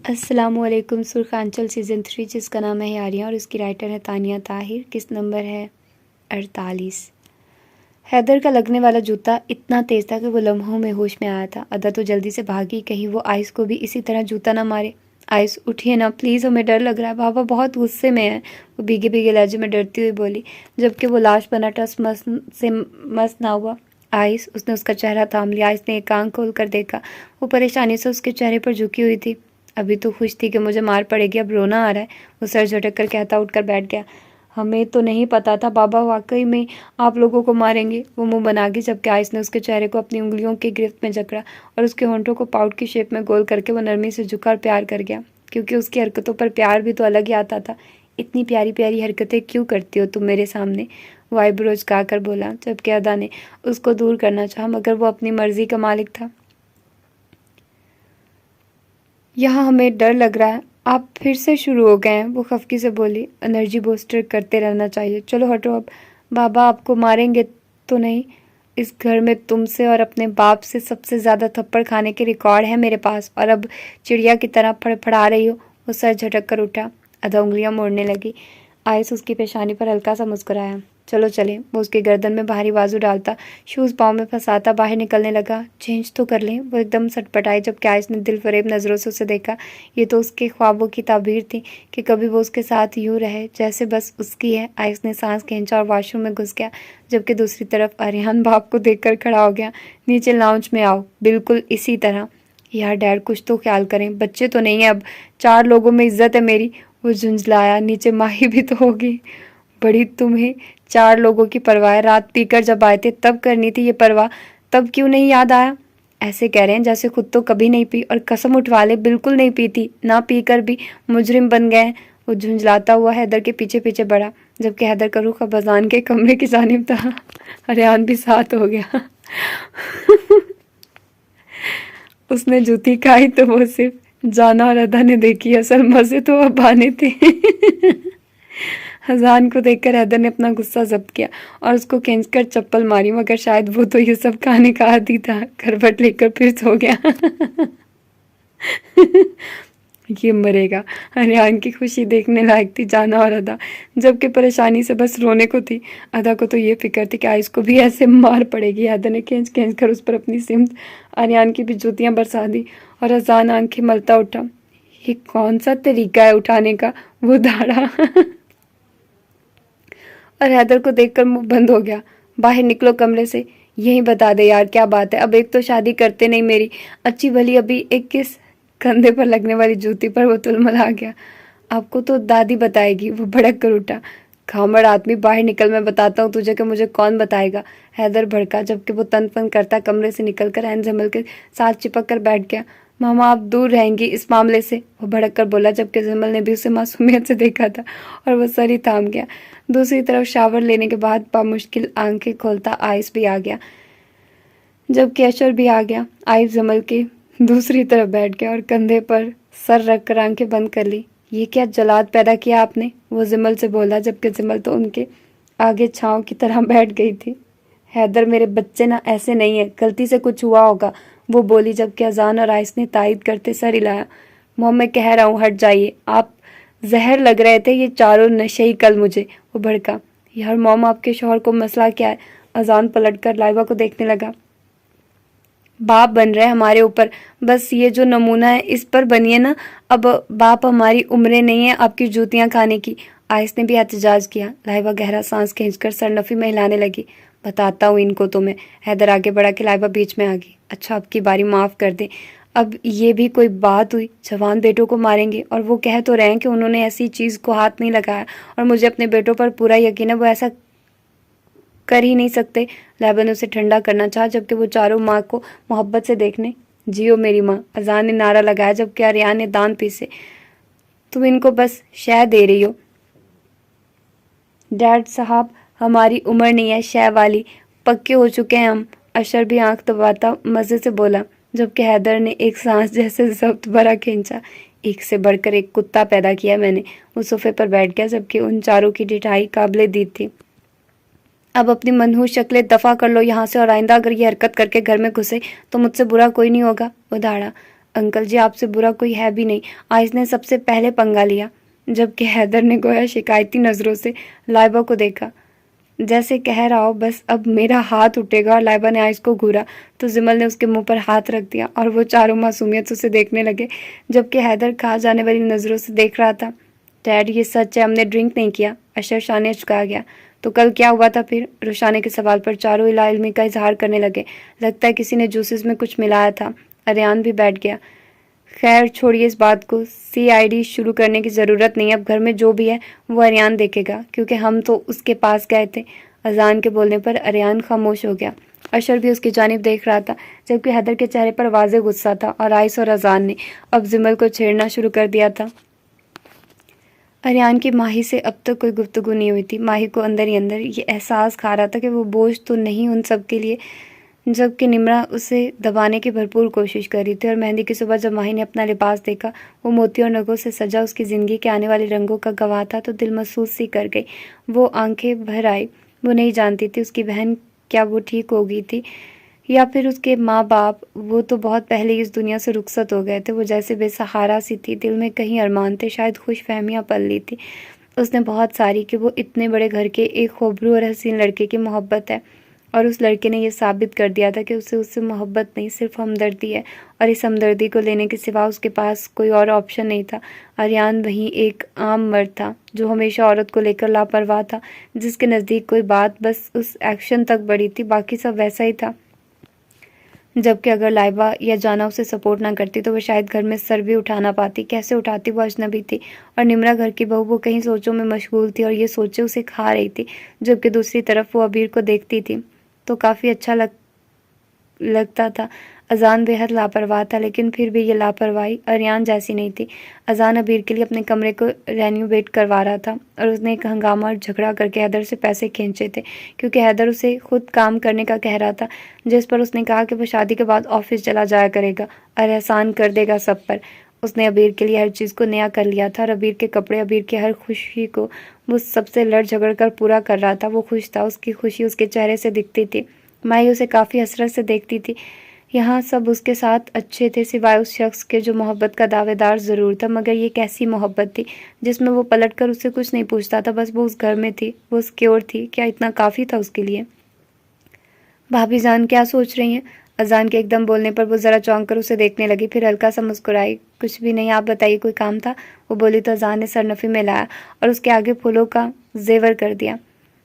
अस्सलामुअलैकुम। सुरखांचल सीज़न 3 जिसका नाम है यारियाँ और इसकी राइटर है तानिया ताहिर। किस नंबर है 48। हैदर का लगने वाला जूता इतना तेज़ था कि वो लम्हों में होश में आया था। अदा तो जल्दी से भागी, कहीं वो आइस को भी इसी तरह जूता ना मारे। आइस उठिए ना प्लीज़, हमें डर लग रहा है, बाबा बहुत गुस्से में है, वो भीगे भीगे लहजे में डरती हुई बोली, जबकि वो लाश बना टस मस से मस ना हुआ। आइस, उसने उसका चेहरा थाम लिया। आइस ने एक आंख खोल कर देखा, वो परेशानी से उसके चेहरे पर झुकी हुई थी। अभी तो खुश थी कि मुझे मार पड़ेगी, अब रोना आ रहा है, वो सर झटक कर कहता उठकर बैठ गया। हमें तो नहीं पता था बाबा, वाकई में आप लोगों को मारेंगे, वो मुंह बना गई, जबकि आइस ने उसके चेहरे को अपनी उंगलियों की गिरफ्त में जकड़ा और उसके होंठों को पाउट की शेप में गोल करके वो नरमी से झुका और प्यार कर गया, क्योंकि उसकी हरकतों पर प्यार भी तो अलग ही आता था। इतनी प्यारी प्यारी हरकतें क्यों करती हो तुम मेरे सामने, वो आईब्रोज काकर बोला, जबकि अदा ने उसको दूर करना चाहा, मगर वो अपनी मर्जी का मालिक था। यहाँ हमें डर लग रहा है, आप फिर से शुरू हो गए हैं, वो खफकी से बोली। एनर्जी बूस्टर करते रहना चाहिए, चलो हटो अब। बाबा आपको मारेंगे तो नहीं? इस घर में तुमसे और अपने बाप से सबसे ज़्यादा थप्पड़ खाने के रिकॉर्ड है मेरे पास, और अब चिड़िया की तरह फड़फड़ा रही हो, वो सर झटक कर उठा। आधा उंगलियां मोड़ने लगी। आइस उसकी पेशानी पर हल्का सा मुस्कुराया। चलो चलें, वो उसके गर्दन में भारी बाजू डालता, शूज़ पाँव में फंसाता बाहर निकलने लगा। चेंज तो कर लें, वो एकदम सटपटाई, जबकि आइस ने दिल फरेब नज़रों से उसे देखा। ये तो उसके ख्वाबों की ताबीर थी कि कभी वो उसके साथ यूँ रहे जैसे बस उसकी है। आइस ने सांस खींचा और वॉशरूम में घुस गया, जबकि दूसरी तरफ अरियान बाप को देखकर खड़ा हो गया। नीचे लाउंज में आओ, बिल्कुल इसी तरह। यार डैड कुछ तो ख्याल करें, बच्चे तो नहीं है अब, 4 लोगों में इज्जत है मेरी, वो झुंझलाया। नीचे माही भी तो होगी। बड़ी तुम्हें 4 लोगों की परवाह है, रात पीकर जब आए थे तब करनी थी ये परवाह, तब क्यों नहीं याद आया? ऐसे कह रहे हैं जैसे खुद तो कभी नहीं पी, और कसम उठवा ले बिल्कुल नहीं पी थी, ना पी कर भी मुजरिम बन गए। वो झुंझलाता हुआ हैदर के पीछे पीछे बढ़ा, जबकि हैदर का रुख अब अजान के कमरे की जानिब था। अरियान भी साथ हो गया। उसने जूती खाई तो वो सिर्फ जाना और अदा ने देखी, असल मजे तो अब आने थे। हजान को देखकर हैदर ने अपना गुस्सा जब्त किया और उसको खींचकर चप्पल मारी, मगर शायद वो तो ये सब खाने का आदी था। करवट लेकर फिर सो गया। ये मरेगा। अरियान की खुशी देखने लायक थी जाना और अदा, जबकि परेशानी से बस रोने को थी। अदा को तो ये फिक्र थी कि आइस को भी ऐसे मार पड़ेगी। अदा ने खींच खींच कर उस पर अपनी सिमत अरियान की भी जूतियां बरसा दी और अजान आंखें मलता उठा। ये कौन सा तरीका है उठाने का, वो दाढ़ा। और हैदर को देखकर मुंह बंद हो गया। बाहर निकलो कमरे से, यही बता दे यार क्या बात है, अब एक तो शादी करते नहीं मेरी अच्छी भली, अभी एक किस, कंधे पर लगने वाली जूती पर वो तुलमला गया। आपको तो दादी बताएगी, वो भड़क कर उठा। खामड़ आदमी, बाहर निकल, मैं बताता हूँ तुझे कि मुझे कौन बताएगा, हैदर भड़का, जबकि वो तन फन करता कमरे से निकलकर ऐन जमल के साथ चिपक कर बैठ गया। मामा आप दूर रहेंगी इस मामले से, वो भड़क कर बोला, जबकि जमल ने भी उसे मासूमियत से देखा था और वो सर ही थाम गया। दूसरी तरफ शावर लेने के बाद बामुश्किल आंखें खोलता आइस भी आ गया, जबकि अशर भी आ गया। आइस जमल के दूसरी तरफ बैठ गया और कंधे पर सर रख कर आंखें बंद कर ली। ये क्या जलाद पैदा किया आपने, वो जिमल से बोला, जबकि जिमल तो उनके आगे छांव की तरह बैठ गई थी। हैदर मेरे बच्चे ना ऐसे नहीं है, गलती से कुछ हुआ होगा, वो बोली, जबकि अजान और आइस ने तायद करते सर हिलाया। मोम मैं कह रहा हूँ हट जाइए, आप जहर लग रहे थे ये चारों नशे ही कल मुझे, वो भड़का। यार मोम आपके शौहर को मसला क्या है? अजान पलटकर लाइबा को देखने लगा। बाप बन रहे हमारे ऊपर, बस ये जो नमूना है इस पर बनिए ना, अब बाप हमारी उम्रें नहीं है आपकी जूतियां खाने की। आइस ने भी एहतजाज किया। लाइबा गहरा सांस खींचकर सरनफी में हिलाने लगी। बताता हूँ इनको तो मैं, हैदर आगे बढ़ा के लाइबा बीच में आ गई। अच्छा अब की बारी माफ़ कर दे, अब ये भी कोई बात हुई, जवान बेटों को मारेंगे, और वो कह तो रहे हैं कि उन्होंने ऐसी चीज़ को हाथ नहीं लगाया, और मुझे अपने बेटों पर पूरा यकीन है वो ऐसा कर ही नहीं सकते। लाइबा ने उसे ठंडा करना चाहा, जबकि वो चारों माँ को मोहब्बत से देखने। जियो मेरी माँ, अजान ने नारा लगाया, जबकि आर्यान ने दान पीसे। तुम इनको बस शह दे रही हो डैड साहब, हमारी उम्र नहीं है शह वाली, पक्के हो चुके हैं हम, अशर भी आंख दबाता मज़े से बोला, जबकि हैदर ने एक सांस जैसे जब्त भरा खींचा। एक से बढ़कर एक कुत्ता पैदा किया मैंने, वो सोफे पर बैठ गया, जबकि उन चारों की डिठाई काबिले दीद थी। अब अपनी मनहूस शक्लें दफ़ा कर लो यहाँ से, और आइंदा अगर ये हरकत करके घर में घुसे तो मुझसे बुरा कोई नहीं होगा, वो दाड़ा। अंकल जी आपसे बुरा कोई है भी नहीं, आइस ने सबसे पहले पंगा लिया। जबकि हैदर ने गोया शिकायती नज़रों से लाइबा को देखा, जैसे कह रहा हो बस अब मेरा हाथ उठेगा। और लाइबा ने आइस को घूरा तो जिमल ने उसके मुंह पर हाथ रख दिया और वो चारों मासूमियत उसे देखने लगे, जबकि हैदर कहा जाने वाली नज़रों से देख रहा था। डैड ये सच है, हमने ड्रिंक नहीं किया, अशर शाह ने चुका गया। तो कल क्या हुआ था फिर? रुशाने के सवाल पर चारों इल्मी का इजहार करने लगे। लगता है किसी ने जूसेस में कुछ मिलाया था। अरियान भी बैठ गया। खैर छोड़िए इस बात को, CID शुरू करने की ज़रूरत नहीं। अब घर में जो भी है वो अरियान देखेगा, क्योंकि हम तो उसके पास गए थे। अजान के बोलने पर अरियान खामोश हो गया। अशर भी उसकी जानिब देख रहा था, जबकि हैदर के चेहरे पर वाज़ेह गुस्सा था और आइस और अजान ने अब जिमल को छेड़ना शुरू कर दिया था। अरियान की माही से अब तक कोई गुफ्तगू नहीं हुई थी। माही को अंदर ही अंदर ये एहसास खा रहा था कि वो बोझ तो नहीं उन सब के लिए, जबकि निम्रा उसे दबाने की भरपूर कोशिश कर रही थी। और मेहंदी की सुबह जब माही ने अपना लिबास देखा, वो मोतियों और नगों से सजा उसकी ज़िंदगी के आने वाले रंगों का गवाह था, तो दिल महसूस सी कर गई। वो आंखें भर आई। वो नहीं जानती थी उसकी बहन क्या वो ठीक हो गई थी या फिर उसके माँ बाप, वो तो बहुत पहले ही इस दुनिया से रुखसत हो गए थे। वो जैसे बेसहारा सी थी, दिल में कहीं अरमान थे, शायद खुश फहमियाँ पल ली थी उसने बहुत सारी कि वो इतने बड़े घर के एक खूबरू और हसीन लड़के की मोहब्बत है। और उस लड़के ने यह साबित कर दिया था कि उसे उससे मोहब्बत नहीं, सिर्फ हमदर्दी है। और इस हमदर्दी को लेने के सिवा उसके पास कोई और ऑप्शन नहीं था। अरियान वहीं एक आम मर्द था जो हमेशा औरत को लेकर लापरवाह था, जिसके नज़दीक कोई बात बस उस एक्शन तक बड़ी थी, बाकी सब वैसा ही था। जबकि अगर लाइबा या जाना उसे सपोर्ट ना करती तो वो शायद घर में सर भी उठा ना पाती। कैसे उठाती? वो अजनबी थी और निम्रा घर की बहू। वो कहीं सोचों में मशगूल थी और ये सोचे उसे खा रही थी, जबकि दूसरी तरफ वो अबीर को देखती थी तो काफ़ी अच्छा लगता था। अजान बेहद लापरवाह था, लेकिन फिर भी ये लापरवाही अरियान जैसी नहीं थी। अजान अबीर के लिए अपने कमरे को रेन्यूवेट करवा रहा था और उसने एक हंगामा और झगड़ा करके हैदर से पैसे खींचे थे, क्योंकि हैदर उसे खुद काम करने का कह रहा था, जिस पर उसने कहा कि वो शादी के बाद ऑफिस चला जाया करेगा और एहसान कर देगा सब पर। उसने अबीर के लिए हर चीज़ को नया कर लिया था और अबीर के कपड़े, अबीर की हर खुशी को वो सबसे लड़ झगड़ कर पूरा कर रहा था। वो खुश था, उसकी खुशी उसके चेहरे से दिखती थी। माही उसे काफ़ी हसरत से देखती थी। यहाँ सब उसके साथ अच्छे थे, सिवाय उस शख्स के जो मोहब्बत का दावेदार ज़रूर था, मगर ये कैसी मोहब्बत थी जिसमें वो पलटकर उससे कुछ नहीं पूछता था। बस वो उस घर में थी, वो सिक्योर थी। क्या इतना काफ़ी था उसके लिए? भाभी जान क्या सोच रही हैं? अजान के एकदम बोलने पर वो ज़रा चौंक कर उसे देखने लगी, फिर हल्का सा मुस्कुराई। कुछ भी नहीं, आप बताइए, कोई काम था? वो बोली तो अजान ने सरनफी में लाया और उसके आगे फूलों का जेवर कर दिया।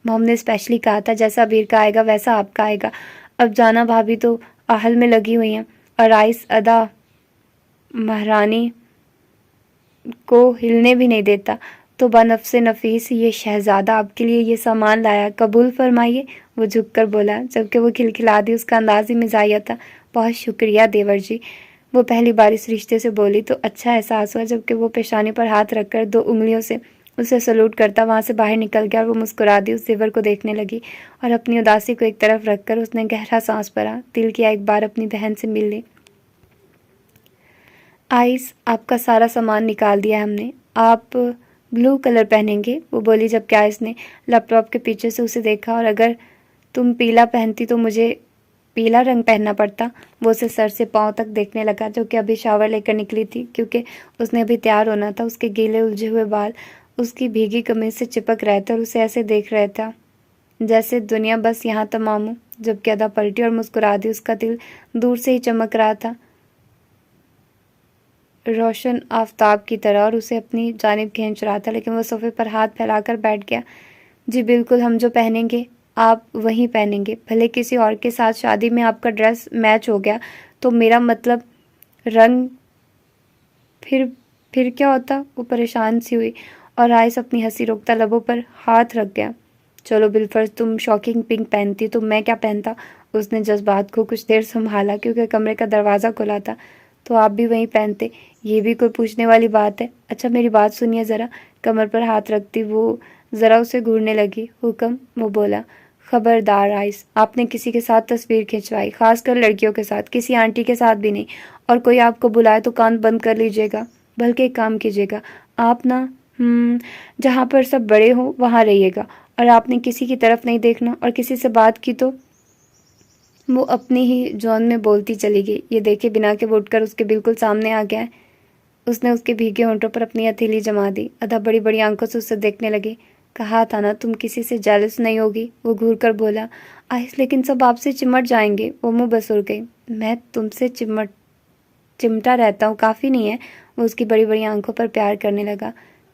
मोम ने स्पेशली कहा था जैसा अबीर का आएगा वैसा आपका आएगा। अब जाना भाभी तो आहल में लगी हुई हैं और आइस अदा महारानी को हिलने भी नहीं देता। तो बनफ्से नफीस ये शहजादा आपके लिए ये सामान लाया, कबूल फरमाइए। वो झुककर बोला, जबकि वो खिलखिला दी। उसका अंदाज ही मिजाया था। बहुत शुक्रिया देवर जी। वो पहली बार इस रिश्ते से बोली तो अच्छा एहसास हुआ, जबकि वो पेशानी पर हाथ रखकर 2 उंगलियों से उसे सलूट करता वहाँ से बाहर निकल गया और वो मुस्कुरा दी, उस जेवर को देखने लगी और अपनी उदासी को एक तरफ रखकर उसने गहरा सांस भरा। दिल किया एक बार अपनी बहन से मिल ली। आइस, आपका सारा सामान निकाल दिया हमने, आप ब्लू कलर पहनेंगे, वो बोली, जबकि आइस ने लैपटॉप के पीछे से उसे देखा। और अगर तुम पीला पहनती तो मुझे पीला रंग पहनना पड़ता। वो उसे सर से पांव तक देखने लगा, जो कि अभी शावर लेकर निकली थी, क्योंकि उसने अभी तैयार होना था। उसके गीले उलझे हुए बाल उसकी भीगी कमीज से चिपक रहे थे और उसे ऐसे देख रहा था जैसे दुनिया बस यहाँ तमाम हो। जबकि अदा पलटी और मुस्कुरा दी। उसका दिल दूर से ही चमक रहा था, रोशन आफताब की तरह, और उसे अपनी जानिब खींच रहा था। लेकिन वो सोफे पर हाथ फैलाकर बैठ गया। जी बिल्कुल, हम जो पहनेंगे आप वही पहनेंगे। भले किसी और के साथ शादी में आपका ड्रेस मैच हो गया तो मेरा मतलब रंग फिर क्या होता? वो परेशान सी हुई और आइस अपनी हंसी रोकता लबों पर हाथ रख गया। चलो बिलफर्ज तुम शॉकिंग पिंक पहनती तो मैं क्या पहनता? उसने जज्बात को कुछ देर संभाला, क्योंकि कमरे का दरवाज़ा खुला था। तो आप भी वहीं पहनते, ये भी कोई पूछने वाली बात है? अच्छा मेरी बात सुनिए ज़रा। कमर पर हाथ रखती वो ज़रा उसे घूरने लगी। हुक्म, वो बोला। खबरदार आइस, आपने किसी के साथ तस्वीर खिंचवाई, खासकर लड़कियों के साथ, किसी आंटी के साथ भी नहीं। और कोई आपको बुलाए तो कान बंद कर लीजिएगा। बल्कि एक काम कीजिएगा, आप ना जहाँ पर सब बड़े हों वहाँ रहिएगा। और आपने किसी की तरफ नहीं देखना, और किसी से बात की तो वो अपनी ही जॉन में बोलती चली गई। ये देखे बिना के वो उठकर उसके बिल्कुल सामने आ गया है। उसने उसके भीगे होंठों पर अपनी हथेली जमा दी। अदा बड़ी बड़ी आंखों से उससे देखने लगी। कहा था ना तुम किसी से जेलस नहीं होगी, वो घूर कर बोला। आइस, लेकिन सब आपसे चिमट जाएंगे। वो मुंह बसुर गई। मैं तुमसे चिमटा रहता हूँ, काफ़ी नहीं है? वो उसकी बड़ी बड़ी आंखों पर प्यार करने लगा।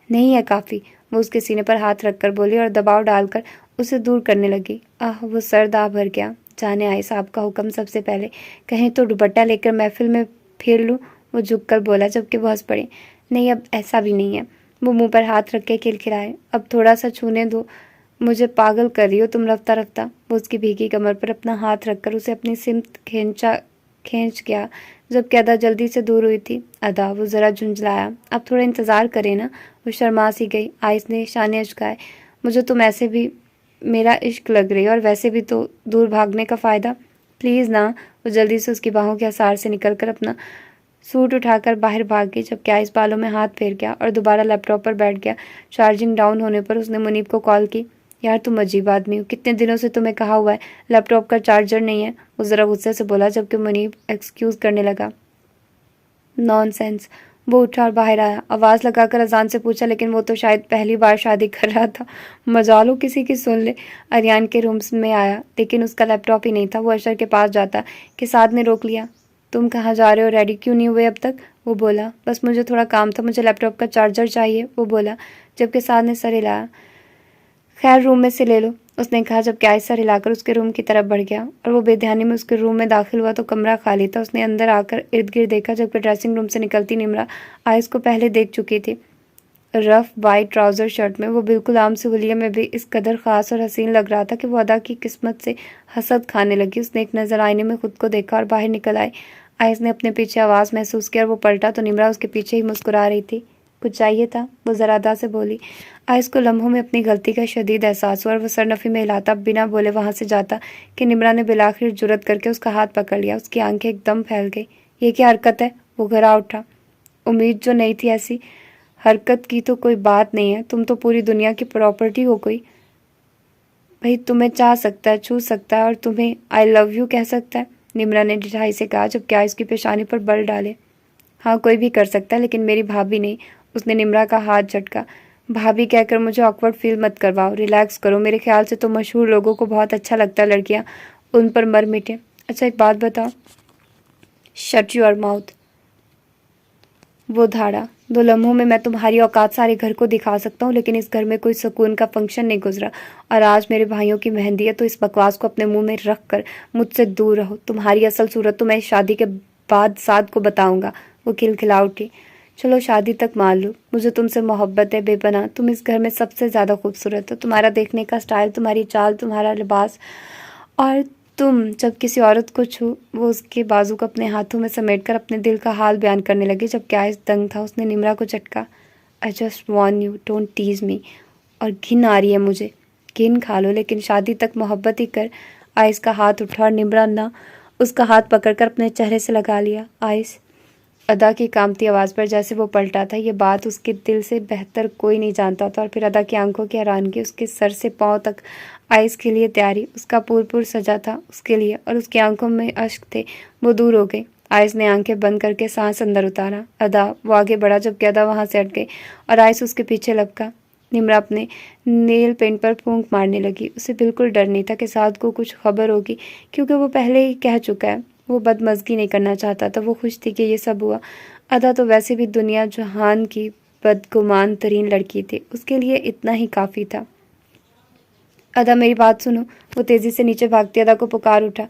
नहीं है काफ़ी, वो उसके सीने पर हाथ रखकर बोली और दबाव डालकर उसे दूर करने लगी। आह, वो सर दाह भर गया। जाने आए साहब का हुक्म सबसे पहले, कहीं तो दुपट्टा लेकर महफिल में फिर लूँ, वो झुककर बोला, जबकि वो हंस पड़ी। नहीं, अब ऐसा भी नहीं है। वो मुंह पर हाथ रख के खिलखिलाए। अब थोड़ा सा छूने दो, मुझे पागल कर रही हो तुम रफ्ता रफ्ता। वो उसकी भीगी कमर पर अपना हाथ रखकर उसे अपनी सिमत खींच गया, जबकि अदा जल्दी से दूर हुई थी। अदा, वो जरा झुंझलाया। अब थोड़ा इंतजार करे ना। वो शर्मा सी गई। आइस ने शाने अचकाए। मुझे तुम ऐसे भी मेरा इश्क लग रही है, और वैसे भी तो दूर भागने का फ़ायदा। प्लीज़ ना। वो जल्दी से उसकी बाहों के आसार से निकलकर अपना सूट उठाकर बाहर भाग गई, जबकि आइस बालों में हाथ फेर गया और दोबारा लैपटॉप पर बैठ गया। चार्जिंग डाउन होने पर उसने मुनीब को कॉल की। यार तुम अजीब आदमी हो, कितने दिनों से तुम्हें कहा हुआ है लैपटॉप का चार्जर नहीं है। वो ज़रा गुस्से से बोला, जबकि मुनीब एक्सक्यूज़ करने लगा। नॉनसेंस। वो उठा और बाहर आया। आवाज़ लगाकर अजान से पूछा, लेकिन वो तो शायद पहली बार शादी कर रहा था। मजालो किसी की सुन ले। अरियान के रूम्स में आया, लेकिन उसका लैपटॉप ही नहीं था। वो अशर के पास जाता कि साथ ने रोक लिया। तुम कहाँ जा रहे हो? रेडी क्यों नहीं हुए अब तक? वो बोला। बस मुझे थोड़ा काम था, मुझे लैपटॉप का चार्जर चाहिए, वो बोला, जबकि साथ ने सर हिलाया। खैर, रूम में से ले लो, उसने कहा, जबकि आयशा हिलाकर उसके रूम की तरफ बढ़ गया। और वो बेध्यानी में उसके रूम में दाखिल हुआ तो कमरा खाली था। उसने अंदर आकर इर्द गिर्द देखा, जबकि ड्रेसिंग रूम से निकलती निम्रा आयश को पहले देख चुकी थी। रफ वाइट ट्राउजर शर्ट में वो बिल्कुल आम सी हुलिया में भी इस कदर खास और हसीन लग रहा था कि वो अदा की किस्मत से हसद खाने लगी। उसने एक नज़र आईने में खुद को देखा और बाहर निकल आई। आयश ने अपने पीछे आवाज़ महसूस किया और वो पलटा तो निम्रा उसके पीछे ही मुस्कुरा रही थी। कुछ चाहिए था? वो ज़रा अदा से बोली। आयश को लम्हों में अपनी गलती का शदीद एहसास हुआ और वो सरनफी में हिलाता बिना बोले वहाँ से जाता कि निम्रा ने बिलाखिर जुर्रत करके उसका हाथ पकड़ लिया। उसकी आंखें एकदम फैल गई। ये क्या हरकत है? वो घबरा उठा। उम्मीद जो नहीं थी ऐसी हरकत की तो कोई बात नहीं है, तुम तो पूरी दुनिया की प्रॉपर्टी हो कोई। भाई तुम्हें चाह सकता है, छू सकता है और तुम्हें आई लव यू कह सकता है, निम्रा ने ढिठाई से कहा, जब क्या इसकी पेशानी पर बल डाले। हाँ, कोई भी कर सकता है, लेकिन मेरी भाभी नहीं। उसने निम्रा का हाथ झटका। भाभी कहकर मुझे ऑकवर्ड फील मत करवाओ, रिलैक्स करो। मेरे ख्याल से तो मशहूर लोगों को बहुत अच्छा लगता है लड़कियां उन पर मर मिटे। अच्छा एक बात बताओ। शट योर माउथ, वो धाड़ा। 2 लम्हों में मैं तुम्हारी औकात सारे घर को दिखा सकता हूँ, लेकिन इस घर में कोई सुकून का फंक्शन नहीं गुजरा और आज मेरे भाइयों की मेहंदी है, तो इस बकवास को अपने मुंह में रख कर मुझसे दूर रहो। तुम्हारी असल सूरत तो मैं इस शादी के बाद साद को बताऊंगा। वो खिलखिला उठी। चलो शादी तक मान लो, मुझे तुमसे मोहब्बत है बेपनाह। तुम इस घर में सबसे ज़्यादा खूबसूरत हो। तुम्हारा देखने का स्टाइल, तुम्हारी चाल, तुम्हारा लिबास, और तुम जब किसी औरत को छू, वो उसके बाजू को अपने हाथों में समेटकर अपने दिल का हाल बयान करने लगी। जब क्या इस दंग था, उसने निम्रा को झटका। I just warn you, don't tease me. और घिन आ रही है मुझे। घिन खा लो, लेकिन शादी तक मोहब्बत ही कर। आइस का हाथ उठा और निम्रा ने उसका हाथ पकड़कर अपने चेहरे से लगा लिया। आइस, अदा की कामती आवाज़ पर जैसे वो पलटा था। ये बात उसके दिल से बेहतर कोई नहीं जानता था। और फिर अदा की आंखों की हैरानगी, उसके सर से पांव तक आइस के लिए तैयारी, उसका पूर सजा था उसके लिए, और उसकी आंखों में अश्क थे। वो दूर हो गई। आइस ने आंखें बंद करके सांस अंदर उतारा। अदा, वो आगे बढ़ा, जबकि अदा वहाँ से हट गई और आइस उसके पीछे लपका। निम्रा अपने नेल पेंट पर फूंक मारने लगी। उसे बिल्कुल डर नहीं था कि साद को कुछ खबर होगी, क्योंकि वो पहले ही कह चुका है। वो बदमज़गी नहीं करना चाहता था। वो खुश थी कि ये सब हुआ। अदा तो वैसे भी दुनिया जहान की बदगुमान तरीन लड़की थी, उसके लिए इतना ही काफ़ी था। अदा, मेरी बात सुनो। वो तेज़ी से नीचे भागती अदा को पुकार उठा।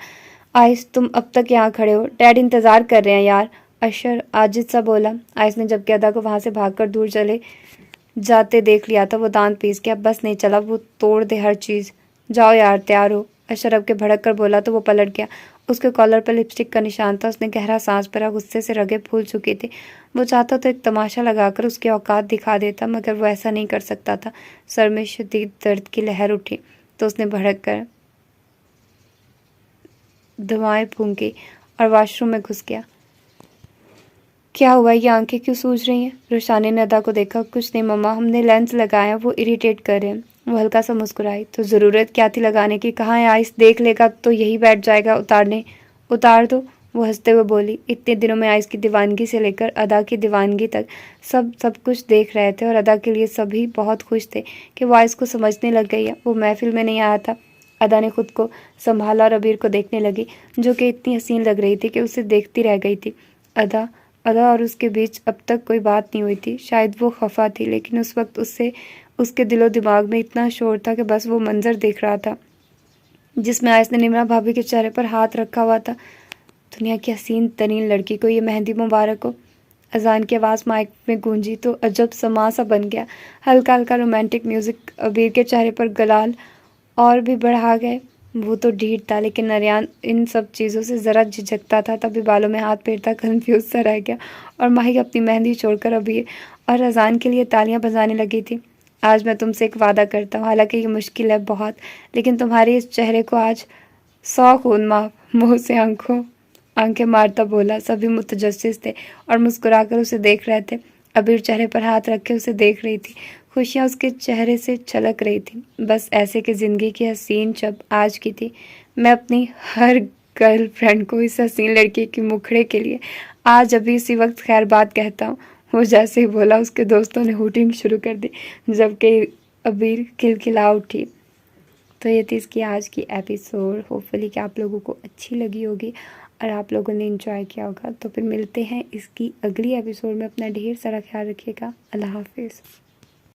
आइस, तुम अब तक यहाँ खड़े हो? डैड इंतज़ार कर रहे हैं यार, अशर आजिज़ सा बोला। आइस ने जबकि अदा को वहाँ से भागकर दूर चले जाते देख लिया था, वो दांत पीस के अब बस नहीं चला। वो तोड़ दे हर चीज़। जाओ यार, तैयार हो, अशरफ के भड़क कर बोला तो वो पलट गया। उसके कॉलर पर लिपस्टिक का निशान था। उसने गहरा सांस भरा। गुस्से से रगे फूल चुकी थी। वो चाहता तो एक तमाशा लगाकर उसकी औकात दिखा देता, मगर वो ऐसा नहीं कर सकता था। सर में शदीद दर्द की लहर उठी तो उसने भड़क कर दवाएं फूंकी और वॉशरूम में घुस गया। क्या हुआ? ये आंखें क्यों सूज रही हैं? रुशाने ने अदा को देखा। कुछ नहीं मम्मा, हमने लेंस लगाया, वो इरिटेट कर रहे हैं। वो हल्का सा मुस्कुराई। तो ज़रूरत क्या थी लगाने की, कहाँ है आइस, देख लेगा तो यही बैठ जाएगा उतारने, उतार दो। वो हंसते हुए बोली। इतने दिनों में आइस की दीवानगी से लेकर अदा की दीवानगी तक सब कुछ देख रहे थे और अदा के लिए सभी बहुत खुश थे कि वो आइस को समझने लग गई है। वो महफिल में नहीं आया था। अदा ने खुद को संभाला और अबीर को देखने लगी, जो कि इतनी हसीन लग रही थी कि उसे देखती रह गई थी। अदा अदा और उसके बीच अब तक कोई बात नहीं हुई थी। शायद वो खफा थी, लेकिन उस वक्त उससे उसके दिलो दिमाग में इतना शोर था कि बस वो मंजर देख रहा था जिसमें आयस ने निम्रा भाभी के चेहरे पर हाथ रखा हुआ था। दुनिया की हसीन तरीन लड़की को ये मेहंदी मुबारक हो। अजान की आवाज़ माइक में गूंजी तो अजब समा सा बन गया। हल्का हल्का रोमांटिक म्यूजिक अबीर के चेहरे पर गलाल और भी बढ़ा गए। वो तो ढीठ था, लेकिन नरियान इन सब चीज़ों से ज़रा झिझकता था। तभी बालों में हाथ फेरता कन्फ्यूज सा रह गया और माही अपनी मेहंदी छोड़कर अबीर और अजान के लिए तालियां बजाने लगी थी। आज मैं तुमसे एक वादा करता हूँ, हालांकि ये मुश्किल है बहुत, लेकिन तुम्हारे इस चेहरे को आज 100 खून माफ। मुँह से आंखें मारता बोला। सभी मुतजस्सिस थे और मुस्कुराकर उसे देख रहे थे। अबीर चेहरे पर हाथ रखे उसे देख रही थी। खुशियाँ उसके चेहरे से छलक रही थी। बस ऐसे कि ज़िंदगी की हसीन शब आज की थी। मैं अपनी हर गर्लफ्रेंड को इस हसीन लड़की की मुखड़े के लिए आज अभी इसी वक्त खैर बात कहता हूँ। वो जैसे ही बोला उसके दोस्तों ने हूटिंग शुरू कर दी, जबकि अबीर खिलखिला उठी। तो ये थी इसकी आज की एपिसोड। होपफुली कि आप लोगों को अच्छी लगी होगी और आप लोगों ने एंजॉय किया होगा। तो फिर मिलते हैं इसकी अगली एपिसोड में। अपना ढेर सारा ख्याल रखिएगा। अल्लाह हाफिज़।